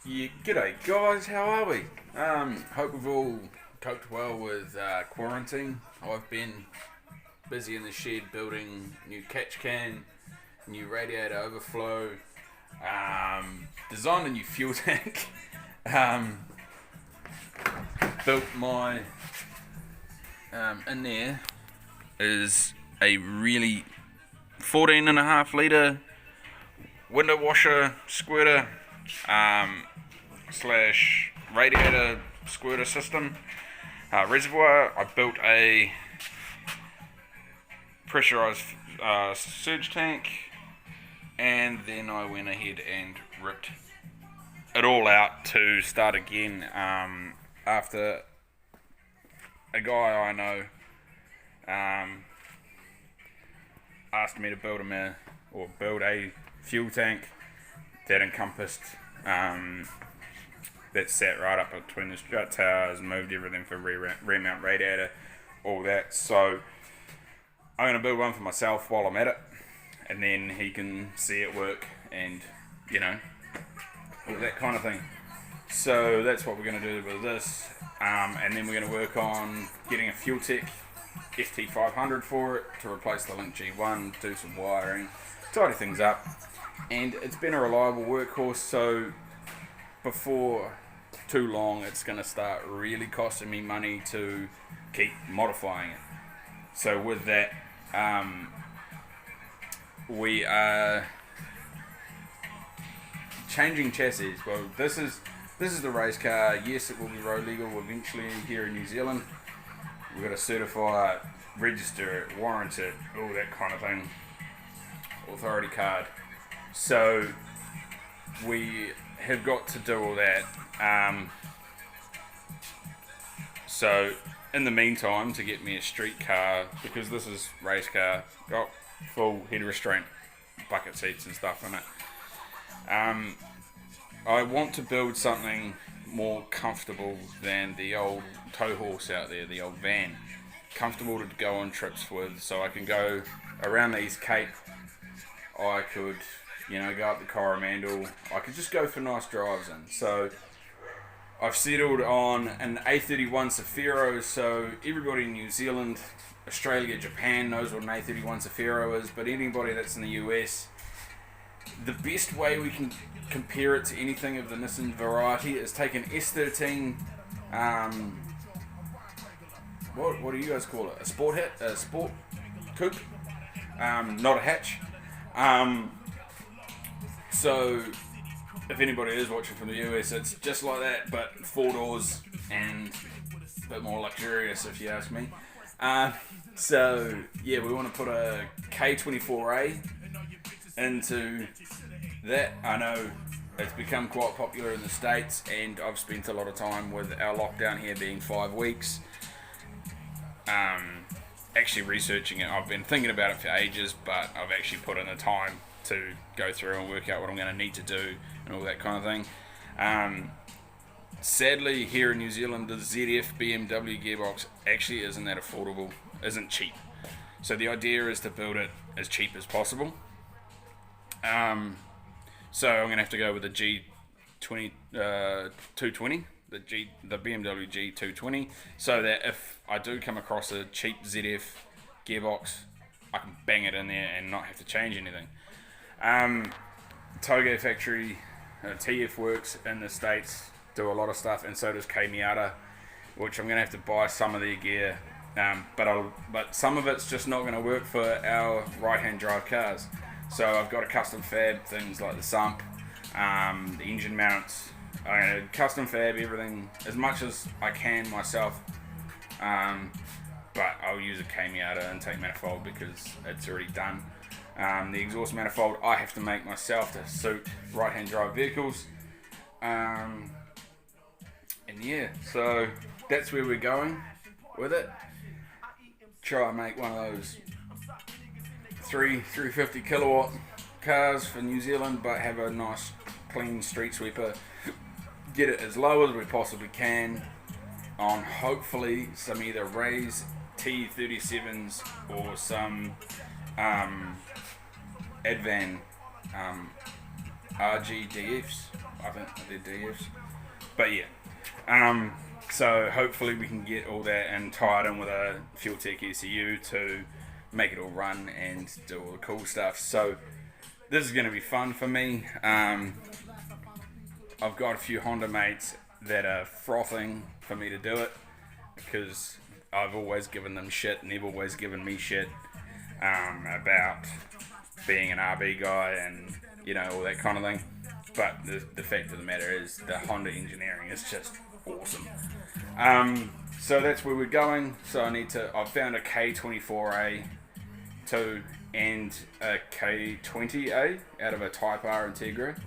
Yeah, g'day guys, how are we? Hope we've all coped well with quarantine. I've been busy in the shed building new catch can, new radiator overflow, designed a new fuel tank, um, built my, in there is a really 14.5 litre window washer squirter, slash radiator squirter system, reservoir. I built a pressurized surge tank, and then I went ahead and ripped it all out to start again, after a guy I know asked me to build a fuel tank that encompassed, that sat right up between the strut towers, moved everything for remount radiator, all that. So I'm going to build one for myself while I'm at it, and then he can see it work and, all that kind of thing. So that's what we're going to do with this, and then we're going to work on getting a Fuel Tech FT500 for it to replace the Link G1, do some wiring, tidy things up. And it's been a reliable workhorse, so before too long it's going to start really costing me money to keep modifying it. So with that, we are changing chassis. Well, this is the race car. Yes, it will be road legal eventually here in New Zealand. We've got to certify it, register it, warrant it, all that kind of thing. Authority card. So we have got to do all that. So in the meantime, to get me a street car, because this is race car, got full head restraint, bucket seats and stuff in it. I want to build something more comfortable than the old tow horse out there, the old van. Comfortable to go on trips with, so I can go around the East Cape. I could, go up the Coromandel. I could just go for nice drives in. So I've settled on an a31 cefiro. So everybody in New Zealand, Australia, Japan knows what an a31 cefiro is, but anybody that's in the US, the best way we can compare it to anything of the Nissan variety is take an S13, what do you guys call it? A sport coupe, not a hatch. So if anybody is watching from the US, it's just like that, but 4 doors and a bit more luxurious, if you ask me. So yeah, we want to put a K24A into that. I know it's become quite popular in the States, and I've spent a lot of time with our lockdown here being 5 weeks, actually researching it. I've been thinking about it for ages, but I've actually put in the time to go through and work out what I'm going to need to do and all that kind of thing. Sadly, here in New Zealand, the ZF BMW gearbox actually isn't that affordable, isn't cheap. So the idea is to build it as cheap as possible. So I'm going to have to go with the G220, the BMW G220, so that if I do come across a cheap ZF gearbox, I can bang it in there and not have to change anything. Togo factory, TF Works in the States do a lot of stuff, and so does K-Miata, which I'm going to have to buy some of their gear, but some of it's just not going to work for our right-hand drive cars. So I've got to custom fab things like the sump, the engine mounts. I'm going to custom fab everything as much as I can myself, but I'll use a K-Miata intake manifold because it's already done. The exhaust manifold I have to make myself to suit right-hand drive vehicles. And yeah, so that's where we're going with it. Try and make one of those 350 kilowatt cars for New Zealand, but have a nice clean street sweeper. Get it as low as we possibly can on hopefully some either Rays T37s or some Advan RGDFs. I think they're DFs. But yeah. So hopefully we can get all that and tie it in with a Fuel Tech ECU to make it all run and do all the cool stuff. So this is going to be fun for me. I've got a few Honda mates that are frothing for me to do it because I've always given them shit and they've always given me shit about being an RB guy and, you know, all that kind of thing. But the fact of the matter is the Honda engineering is just awesome. So that's where we're going. So I've found a K24A 2 and a K20A out of a Type R Integra,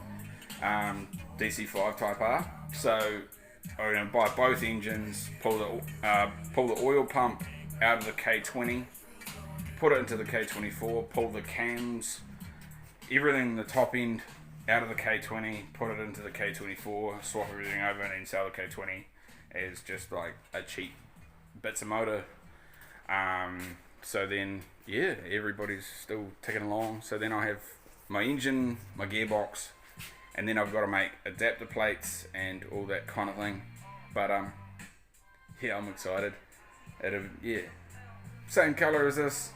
DC5 Type R. So I'm going to buy both engines, pull the oil pump out of the K20, put it into the K24, pull the cams, everything in the top end out of the K20, put it into the K24, swap everything over, and then sell the K20 as just like a cheap bits of motor. So then, yeah, everybody's still ticking along. So then I have my engine, my gearbox, and then I've got to make adapter plates and all that kind of thing. But yeah, I'm excited. Same color as this.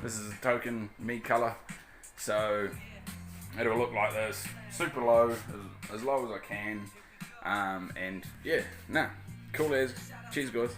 This is a token me color. So it'll look like this, super low, as low as I can. And yeah, cool as. Cheers guys.